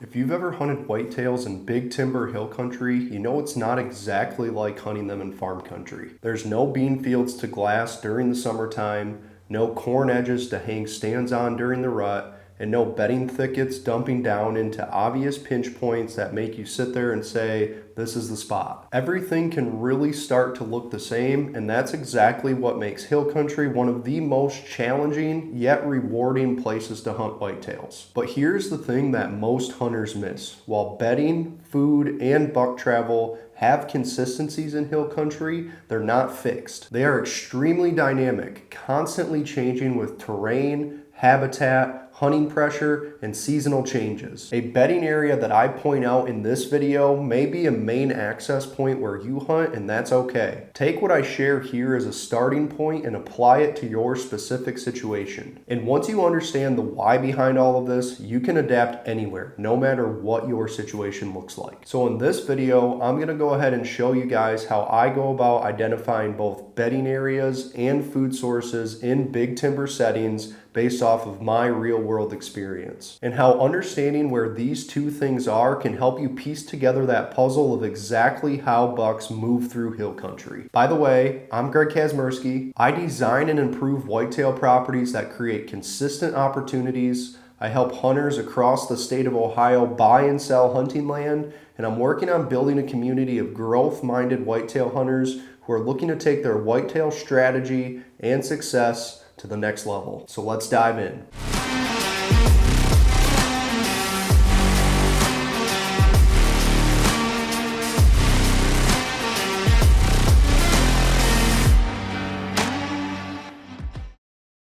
If you've ever hunted whitetails in big timber hill country, you know it's not exactly like hunting them in farm country. There's no bean fields to glass during the summertime, no corn edges to hang stands on during the rut, and no bedding thickets dumping down into obvious pinch points that make you sit there and say, this is the spot. Everything can really start to look the same, and that's exactly what makes hill country one of the most challenging yet rewarding places to hunt whitetails. But here's the thing that most hunters miss. While bedding, food, and buck travel have consistencies in hill country, they're not fixed. They are extremely dynamic, constantly changing with terrain, habitat, hunting pressure, and seasonal changes. A bedding area that I point out in this video may be a main access point where you hunt, and that's okay. Take what I share here as a starting point and apply it to your specific situation. And once you understand the why behind all of this, you can adapt anywhere, no matter what your situation looks like. So in this video, I'm gonna go ahead and show you guys how I go about identifying both bedding areas and food sources in big timber settings based off of my real world experience, and how understanding where these two things are can help you piece together that puzzle of exactly how bucks move through hill country. By the way, I'm Greg Kazmersky. I design and improve whitetail properties that create consistent opportunities. I help hunters across the state of Ohio buy and sell hunting land, and I'm working on building a community of growth-minded whitetail hunters who are looking to take their whitetail strategy and success to the next level. So let's dive in.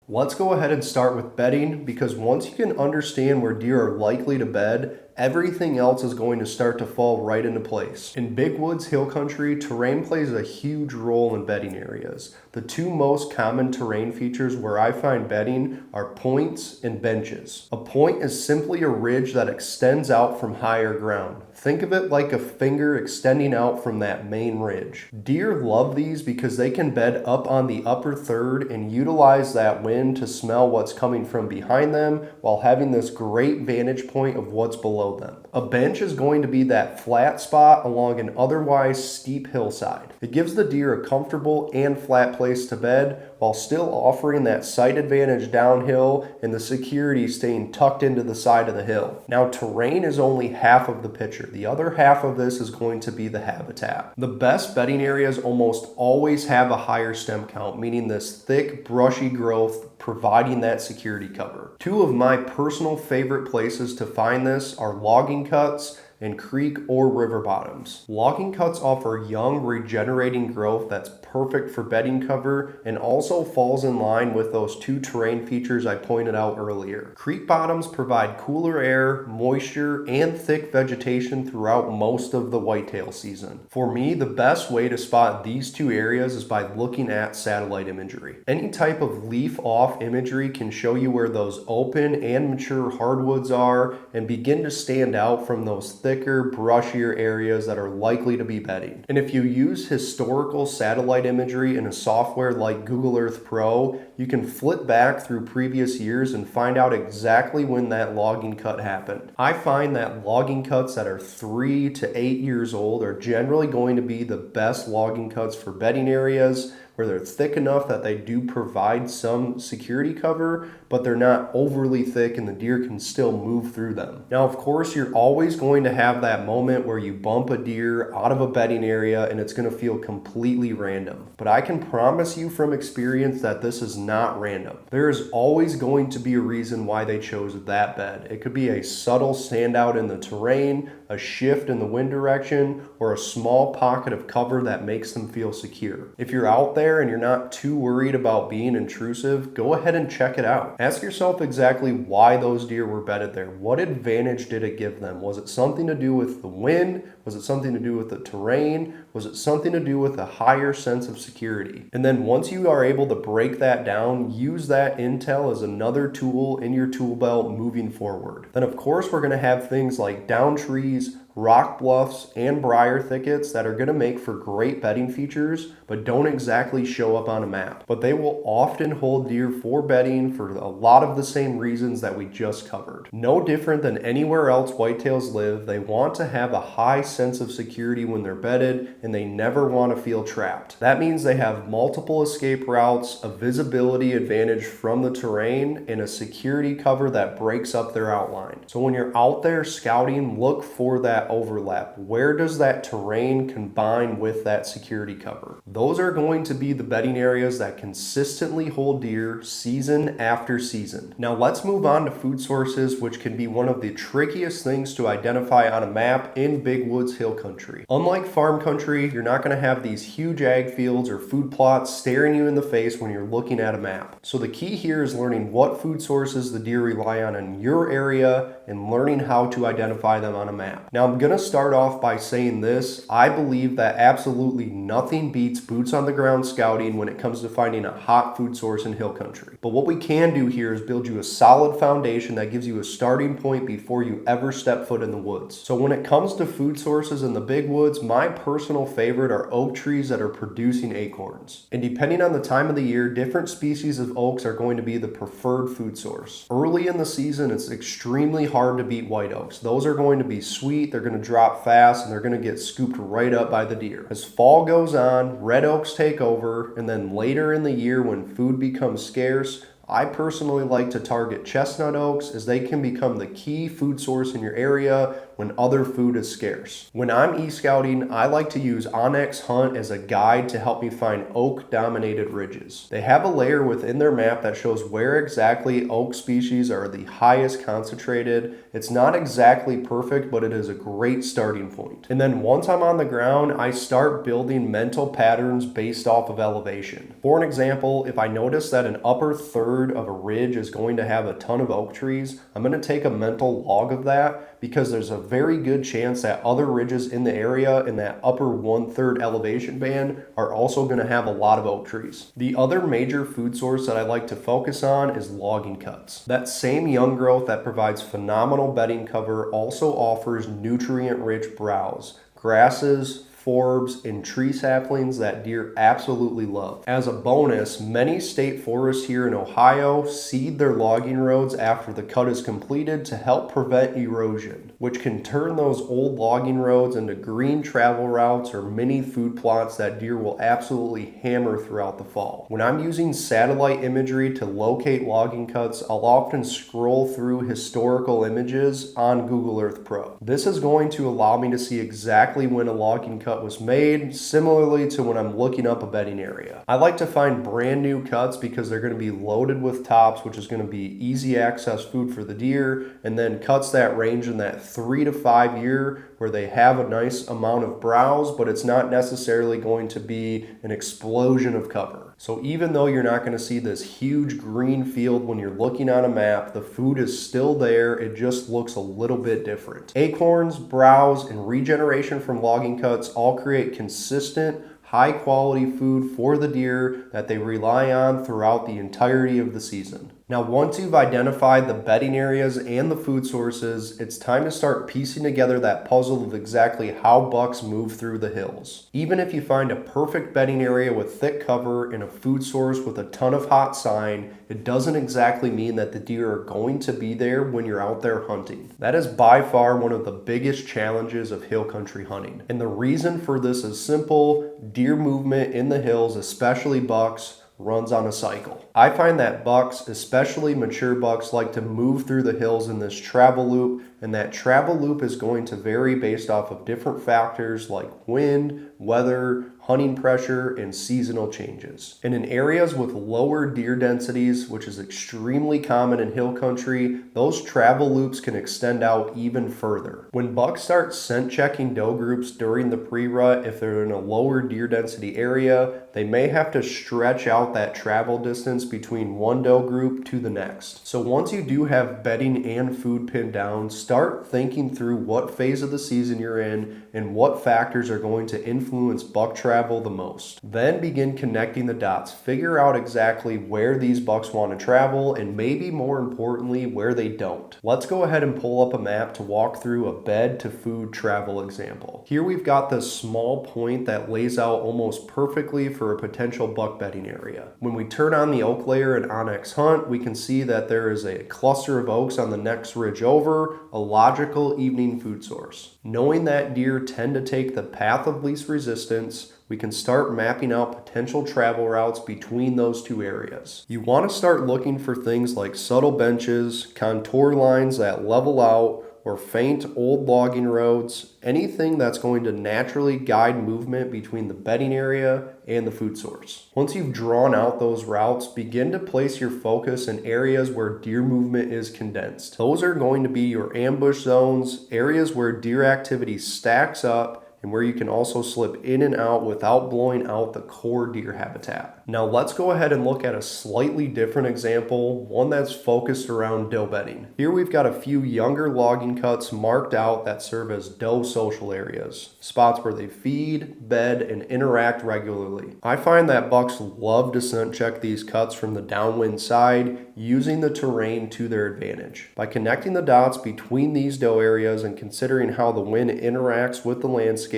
Let's go ahead and start with bedding, because once you can understand where deer are likely to bed, everything else is going to start to fall right into place. In big woods hill country, terrain plays a huge role in bedding areas. The two most common terrain features where I find bedding are points and benches. A point is simply a ridge that extends out from higher ground. Think of it like a finger extending out from that main ridge. Deer love these because they can bed up on the upper third and utilize that wind to smell what's coming from behind them while having this great vantage point of what's below them. A bench is going to be that flat spot along an otherwise steep hillside. It gives the deer a comfortable and flat place to bed while still offering that sight advantage downhill and the security staying tucked into the side of the hill. Now, terrain is only half of the picture. The other half of this is going to be the habitat. The best bedding areas almost always have a higher stem count, meaning this thick, brushy growth providing that security cover. Two of my personal favorite places to find this are logging cuts and creek or river bottoms. Logging cuts offer young, regenerating growth that's perfect for bedding cover and also falls in line with those two terrain features I pointed out earlier. Creek bottoms provide cooler air, moisture, and thick vegetation throughout most of the whitetail season. For me, the best way to spot these two areas is by looking at satellite imagery. Any type of leaf-off imagery can show you where those open and mature hardwoods are and begin to stand out from those thicker, brushier areas that are likely to be bedding. And if you use historical satellite imagery in a software like Google Earth Pro, you can flip back through previous years and find out exactly when that logging cut happened. I find that logging cuts that are 3 to 8 years old are generally going to be the best logging cuts for bedding areas, where they're thick enough that they do provide some security cover, but they're not overly thick and the deer can still move through them. Now, of course, you're always going to have that moment where you bump a deer out of a bedding area and it's going to feel completely random. But I can promise you from experience that this is not random. There is always going to be a reason why they chose that bed. It could be a subtle standout in the terrain, a shift in the wind direction, or a small pocket of cover that makes them feel secure. If you're out there and you're not too worried about being intrusive, go ahead and check it out. Ask yourself exactly why those deer were bedded there. What advantage did it give them? Was it something to do with the wind? Was it something to do with the terrain? Was it something to do with a higher sense of security? And then once you are able to break that down, use that intel as another tool in your tool belt moving forward. Then of course we're going to have things like down trees, rock bluffs, and briar thickets that are going to make for great bedding features, but don't exactly show up on a map. But they will often hold deer for bedding for a lot of the same reasons that we just covered. No different than anywhere else whitetails live, they want to have a high sense of security when they're bedded, and they never want to feel trapped. That means they have multiple escape routes, a visibility advantage from the terrain, and a security cover that breaks up their outline. So when you're out there scouting, look for that overlap. Where does that terrain combine with that security cover? Those are going to be the bedding areas that consistently hold deer season after season. Now let's move on to food sources, which can be one of the trickiest things to identify on a map in big woods hill country. Unlike farm country, you're not going to have these huge ag fields or food plots staring you in the face when you're looking at a map. So the key here is learning what food sources the deer rely on in your area and learning how to identify them on a map. Now I'm going to start off by saying this. I believe that absolutely nothing beats boots on the ground scouting when it comes to finding a hot food source in hill country. But what we can do here is build you a solid foundation that gives you a starting point before you ever step foot in the woods. So when it comes to food sources in the big woods, my personal favorite are oak trees that are producing acorns. And depending on the time of the year, different species of oaks are going to be the preferred food source. Early in the season, it's extremely hard to beat white oaks. Those are going to be sweet, they're going to drop fast, and they're going to get scooped right up by the deer. As fall goes on, red oaks take over, and then later in the year when food becomes scarce, I personally like to target chestnut oaks as they can become the key food source in your area when other food is scarce. When I'm e-scouting, I like to use Onyx Hunt as a guide to help me find oak-dominated ridges. They have a layer within their map that shows where exactly oak species are the highest concentrated. It's not exactly perfect, but it is a great starting point. And then once I'm on the ground, I start building mental patterns based off of elevation. For an example, if I notice that an upper third of a ridge is going to have a ton of oak trees, I'm going to take a mental log of that because there's a very good chance that other ridges in the area in that upper 1/3 elevation band are also going to have a lot of oak trees. The other major food source that I like to focus on is logging cuts. That same young growth that provides phenomenal bedding cover also offers nutrient-rich browse, grasses, forbs, and tree saplings that deer absolutely love. As a bonus, many state forests here in Ohio seed their logging roads after the cut is completed to help prevent erosion, which can turn those old logging roads into green travel routes or mini food plots that deer will absolutely hammer throughout the fall. When I'm using satellite imagery to locate logging cuts, I'll often scroll through historical images on Google Earth Pro. This is going to allow me to see exactly when a logging cut was made, similarly to when I'm looking up a bedding area. I like to find brand new cuts because they're going to be loaded with tops, which is going to be easy access food for the deer, and then cuts that range in that 3 to 5 year where they have a nice amount of browse, but it's not necessarily going to be an explosion of cover. So even though you're not going to see this huge green field when you're looking on a map, the food is still there. It just looks a little bit different. Acorns, browse, and regeneration from logging cuts all create consistent, high quality food for the deer that they rely on throughout the entirety of the season. Now, once you've identified the bedding areas and the food sources, it's time to start piecing together that puzzle of exactly how bucks move through the hills. Even if you find a perfect bedding area with thick cover and a food source with a ton of hot sign, it doesn't exactly mean that the deer are going to be there when you're out there hunting. That is by far one of the biggest challenges of hill country hunting. And the reason for this is simple: deer movement in the hills, especially bucks, runs on a cycle. I find that bucks, especially mature bucks, like to move through the hills in this travel loop, and that travel loop is going to vary based off of different factors like wind, weather, hunting pressure, and seasonal changes. And in areas with lower deer densities, which is extremely common in hill country, those travel loops can extend out even further. When bucks start scent checking doe groups during the pre-rut, if they're in a lower deer density area, they may have to stretch out that travel distance between one doe group to the next. So once you do have bedding and food pinned down, start thinking through what phase of the season you're in and what factors are going to influence buck travel travel the most. Then begin connecting the dots. Figure out exactly where these bucks want to travel and maybe more importantly, where they don't. Let's go ahead and pull up a map to walk through a bed to food travel example. Here we've got this small point that lays out almost perfectly for a potential buck bedding area. When we turn on the oak layer in onX Hunt, we can see that there is a cluster of oaks on the next ridge over, a logical evening food source. Knowing that deer tend to take the path of least resistance, we can start mapping out potential travel routes between those two areas. You want to start looking for things like subtle benches, contour lines that level out, or faint old logging roads, anything that's going to naturally guide movement between the bedding area and the food source. Once you've drawn out those routes, begin to place your focus in areas where deer movement is condensed. Those are going to be your ambush zones, areas where deer activity stacks up, and where you can also slip in and out without blowing out the core deer habitat. Now let's go ahead and look at a slightly different example, one that's focused around doe bedding. Here we've got a few younger logging cuts marked out that serve as doe social areas, spots where they feed, bed, and interact regularly. I find that bucks love to scent check these cuts from the downwind side, using the terrain to their advantage. By connecting the dots between these doe areas and considering how the wind interacts with the landscape,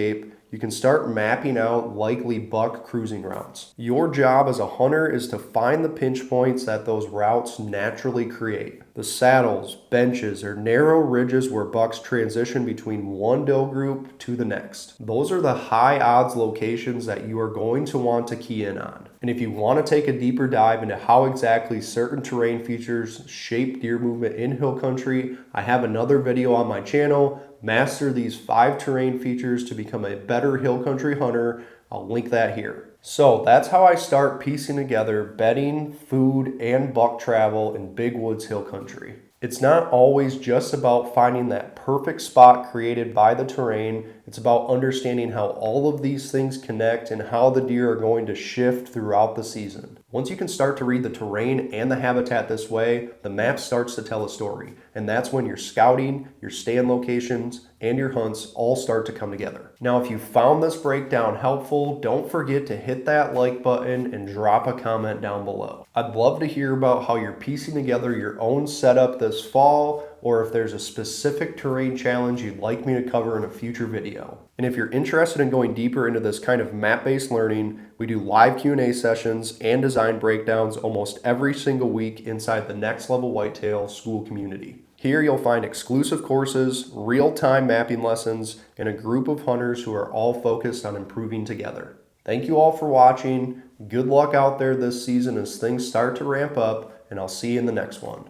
you can start mapping out likely buck cruising routes. Your job as a hunter is to find the pinch points that those routes naturally create. The saddles, benches, or narrow ridges where bucks transition between one doe group to the next. Those are the high odds locations that you are going to want to key in on. And if you want to take a deeper dive into how exactly certain terrain features shape deer movement in hill country, I have another video on my channel, Master these 5 terrain features to become a better hill country hunter. I'll link that here. So that's how I start piecing together bedding, food, and buck travel in big woods hill country. It's not always just about finding that perfect spot created by the terrain. It's about understanding how all of these things connect and how the deer are going to shift throughout the season. Once you can start to read the terrain and the habitat this way, the map starts to tell a story. And that's when your scouting, your stand locations, and your hunts all start to come together. Now, if you found this breakdown helpful, don't forget to hit that like button and drop a comment down below. I'd love to hear about how you're piecing together your own setup this fall, or if there's a specific terrain challenge you'd like me to cover in a future video. And if you're interested in going deeper into this kind of map-based learning, we do live Q&A sessions and design breakdowns almost every single week inside the Next Level Whitetail SKOOL community. Here you'll find exclusive courses, real-time mapping lessons, and a group of hunters who are all focused on improving together. Thank you all for watching. Good luck out there this season as things start to ramp up, and I'll see you in the next one.